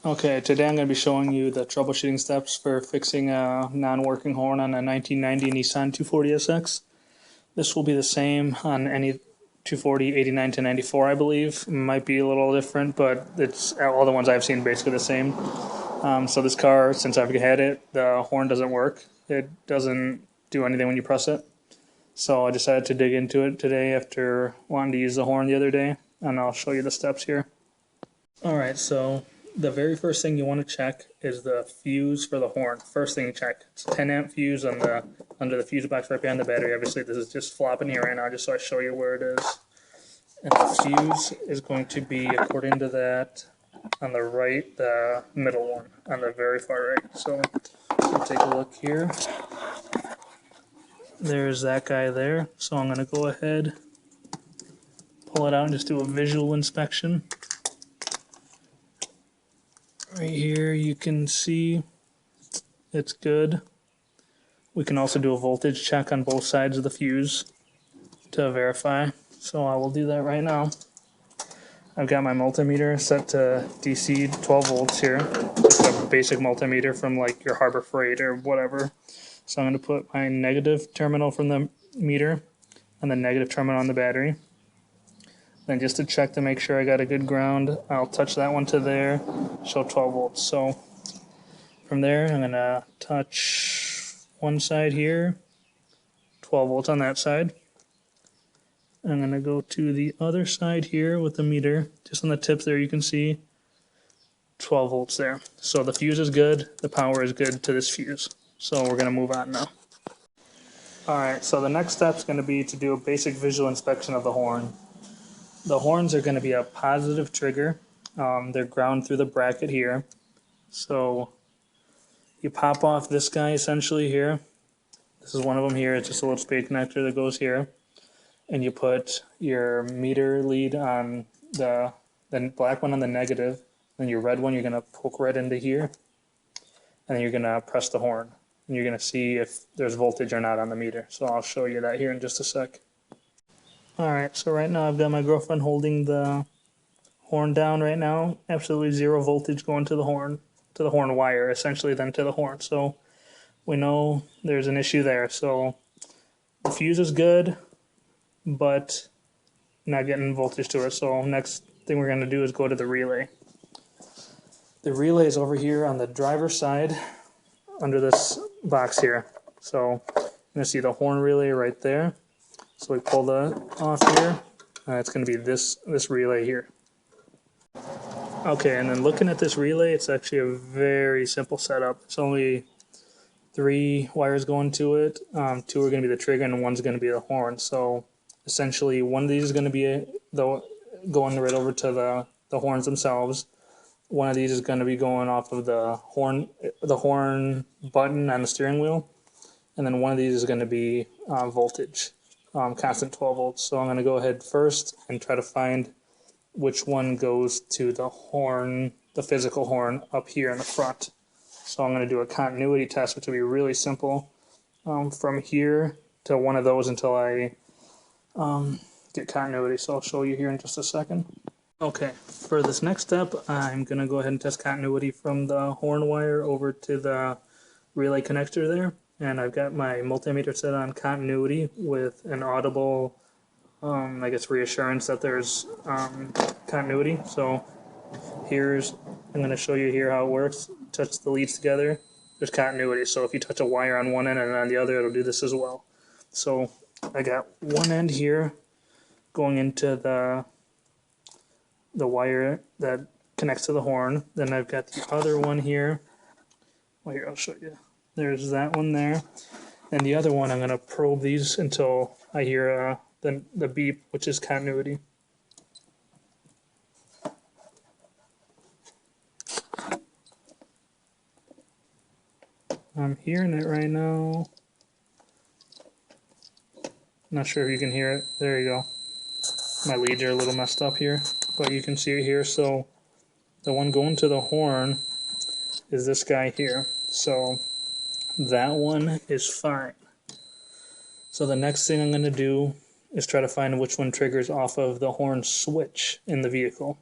Okay, today I'm going to be showing you the troubleshooting steps for fixing a non-working horn on a 1990 Nissan 240SX. This will be the same on any 240 89 to 94, I believe. It might be a little different, but it's all the ones I've seen basically the same. So this car, since I've had it, the horn doesn't work. It doesn't do anything when you press it. So I decided to dig into it today after wanting to use the horn the other day, and I'll show you the steps here. Alright, so the very first thing you want to check is the fuse for the horn. First thing you check. It's a 10 amp fuse on under the fuse box right behind the battery. Obviously this is just flopping here right now just so I show you where it is. And the fuse is going to be, according to that, on the right, the middle one, on the very far right. So we'll take a look here. There's that guy there. So I'm going to go ahead, pull it out and just do a visual inspection. Right here you can see it's good. We can also do a voltage check on both sides of the fuse to verify. So I will do that right now. I've got my multimeter set to DC 12 volts here. Just a basic multimeter from like your Harbor Freight or whatever. So I'm going to put my negative terminal from the meter and the negative terminal on the battery. Then just to check to make sure I got a good ground, I'll touch that one to there, show 12 volts. So from there, I'm going to touch one side here, 12 volts on that side. I'm going to go to the other side here with the meter. Just on the tips there you can see 12 volts there. So the fuse is good, the power is good to this fuse. So we're going to move on now. Alright, so the next step is going to be to do a basic visual inspection of the horn. The horns are going to be a positive trigger. They're ground through the bracket here. So you pop off this guy essentially here. This is one of them here. It's just a little spade connector that goes here. And you put your meter lead on the black one on the negative. Then your red one you're going to poke right into here. And then you're going to press the horn. And you're going to see if there's voltage or not on the meter. So I'll show you that here in just a sec. Alright, so right now I've got my girlfriend holding the horn down right now. Absolutely zero voltage going to the horn wire, essentially, then to the horn. So we know there's an issue there. So the fuse is good, but not getting voltage to it. So next thing we're going to do is go to the relay. The relay is over here on the driver's side under this box here. So you're going to see the horn relay right there. So we pull that off here, it's going to be this relay here. Okay, and then looking at this relay, it's actually a very simple setup. It's only 3 wires going to it. 2 are going to be the trigger and 1's going to be the horn. So essentially one of these is going to be going right over to the horns themselves. One of these is going to be going off of the horn button on the steering wheel. And then one of these is going to be voltage. Constant 12 volts. So I'm going to go ahead first and try to find which one goes to the horn, the physical horn up here in the front. So I'm going to do a continuity test, which will be really simple, from here to one of those until I get continuity. So I'll show you here in just a second. Okay, for this next step, I'm going to go ahead and test continuity from the horn wire over to the relay connector there. And I've got my multimeter set on continuity with an audible, I guess, reassurance that there's continuity. So I'm going to show you here how it works. Touch the leads together, there's continuity. So if you touch a wire on one end and on the other, it'll do this as well. So I got one end here going into the wire that connects to the horn. Then I've got the other one here. Well, here, I'll show you. There's that one there. And the other one, I'm going to probe these until I hear the beep, which is continuity. I'm hearing it right now. Not sure if you can hear it. There you go. My leads are a little messed up here, but you can see it here. So the one going to the horn is this guy here. So that one is fine. So the next thing I'm going to do is try to find which one triggers off of the horn switch in the vehicle.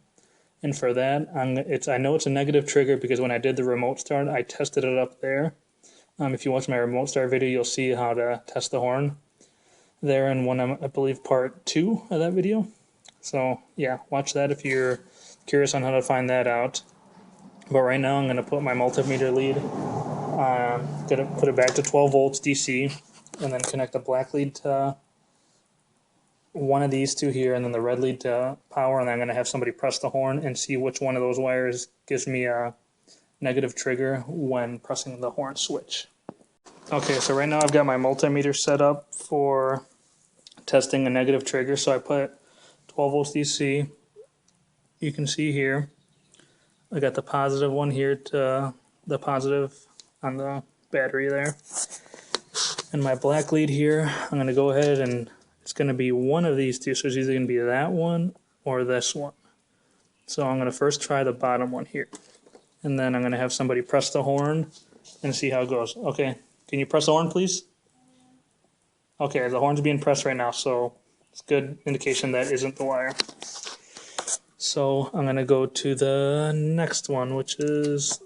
And for that, I know it's a negative trigger because when I did the remote start, I tested it up there. If you watch my remote start video, you'll see how to test the horn there in one, I believe, part 2 of that video. So yeah, watch that if you're curious on how to find that out. But right now I'm going to put my multimeter lead, going to put it back to 12 volts DC, and then connect the black lead to one of these two here, and then the red lead to power, and I'm going to have somebody press the horn and see which one of those wires gives me a negative trigger when pressing the horn switch. Okay, so right now I've got my multimeter set up for testing a negative trigger, so I put 12 volts DC. You can see here I got the positive one here to the positive on the battery there, and my black lead here, I'm going to go ahead and it's going to be one of these two, so it's either going to be that one or this one. So I'm going to first try the bottom one here, and then I'm going to have somebody press the horn and see how it goes. Okay, can you press the horn, please? Okay, the horn's being pressed right now, so it's a good indication that isn't the wire. So I'm going to go to the next one, which is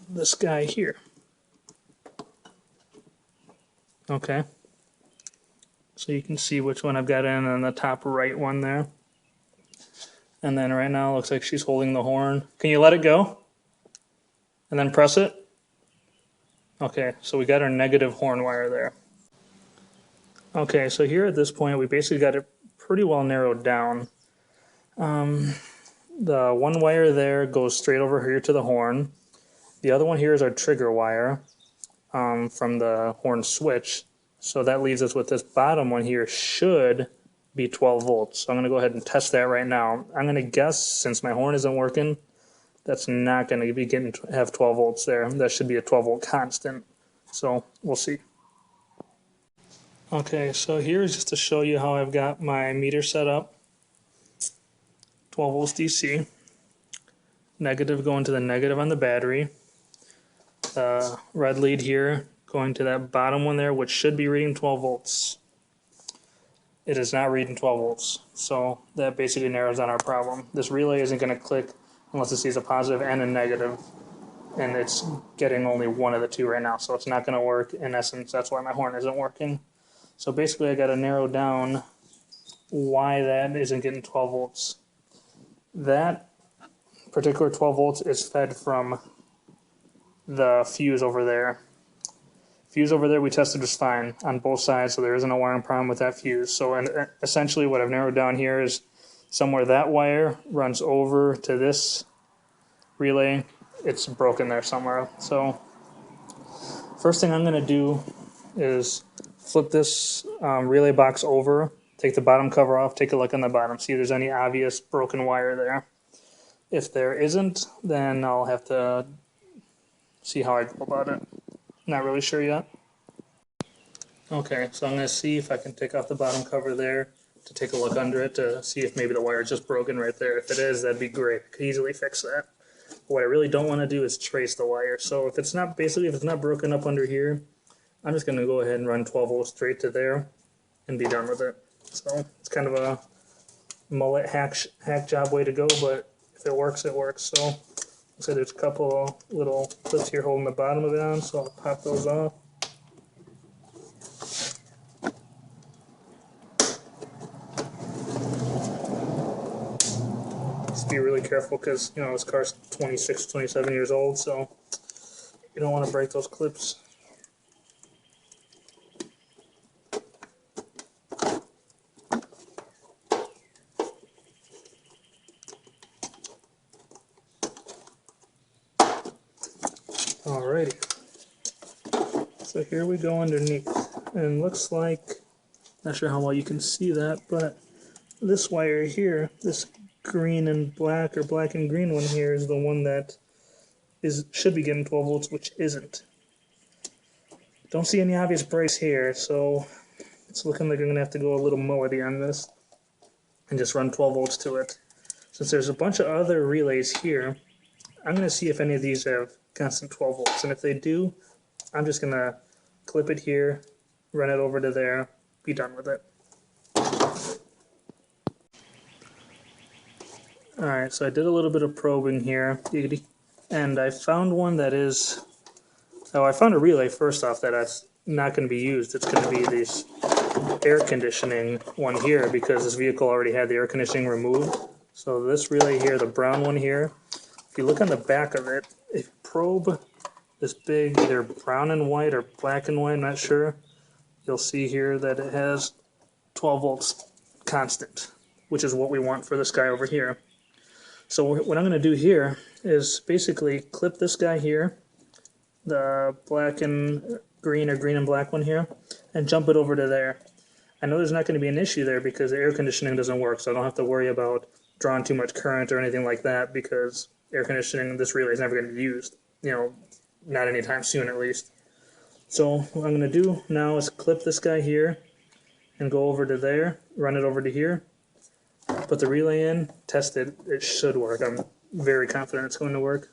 this guy here. Okay. So you can see which one I've got in on the top right one there. And then right now it looks like she's holding the horn. Can you let it go? And then press it? Okay, so we got our negative horn wire there. Okay, so here at this point we basically got it pretty well narrowed down. The one wire there goes straight over here to the horn. The other one here is our trigger wire from the horn switch. So that leaves us with this bottom one here should be 12 volts. So I'm going to go ahead and test that right now. I'm going to guess, since my horn isn't working, that's not going to be have 12 volts there. That should be a 12 volt constant. So we'll see. Okay, so here's just to show you how I've got my meter set up. 12 volts DC. Negative going to the negative on the battery. Red lead here going to that bottom one there, which should be reading 12 volts. It is not reading 12 volts, so that basically narrows down our problem. This relay isn't going to click unless it sees a positive and a negative, and it's getting only one of the two right now, so it's not going to work. In essence, that's why my horn isn't working. So basically I got to narrow down why that isn't getting 12 volts. That particular 12 volts is fed from the fuse over there. Fuse over there we tested just fine on both sides, so there isn't a wiring problem with that fuse. So essentially what I've narrowed down here is somewhere that wire runs over to this relay, it's broken there somewhere. So first thing I'm going to do is flip this relay box over, take the bottom cover off, take a look on the bottom, see if there's any obvious broken wire there. If there isn't, then I'll have to see how I go about it. Not really sure yet. Okay, so I'm going to see if I can take off the bottom cover there to take a look under it to see if maybe the wire is just broken right there. If it is, that'd be great. I could easily fix that. But what I really don't want to do is trace the wire. So if it's not broken up under here, I'm just going to go ahead and run 12 volts straight to there and be done with it. So it's kind of a mullet hack job way to go, but if it works, it works. So there's a couple of little clips here holding the bottom of it on, so I'll pop those off. Just be really careful because, you know, this car's 26, 27 years old, so you don't want to break those clips. Alrighty, so here we go underneath, and looks like, not sure how well you can see that, but this wire here, this green and black or black and green one here is the one that should be getting 12 volts, which isn't. Don't see any obvious breaks here, so it's looking like I'm going to have to go a little mullety on this and just run 12 volts to it. Since there's a bunch of other relays here, I'm going to see if any of these have constant 12 volts, and if they do, I'm just going to clip it here, run it over to there, be done with it. Alright, so I did a little bit of probing here, and I found one that is... Oh, I found a relay first off that's not going to be used. It's going to be this air conditioning one here because this vehicle already had the air conditioning removed. So this relay here, the brown one here, if you look on the back of it, if you probe this big, either brown and white or black and white, I'm not sure, you'll see here that it has 12 volts constant, which is what we want for this guy over here. So what I'm going to do here is basically clip this guy here, the black and green or green and black one here, and jump it over to there. I know there's not going to be an issue there because the air conditioning doesn't work, so I don't have to worry about drawing too much current or anything like that because air conditioning, this relay is never going to be used. You know, not anytime soon at least. So what I'm going to do now is clip this guy here and go over to there, run it over to here, put the relay in, test it. It should work. I'm very confident it's going to work.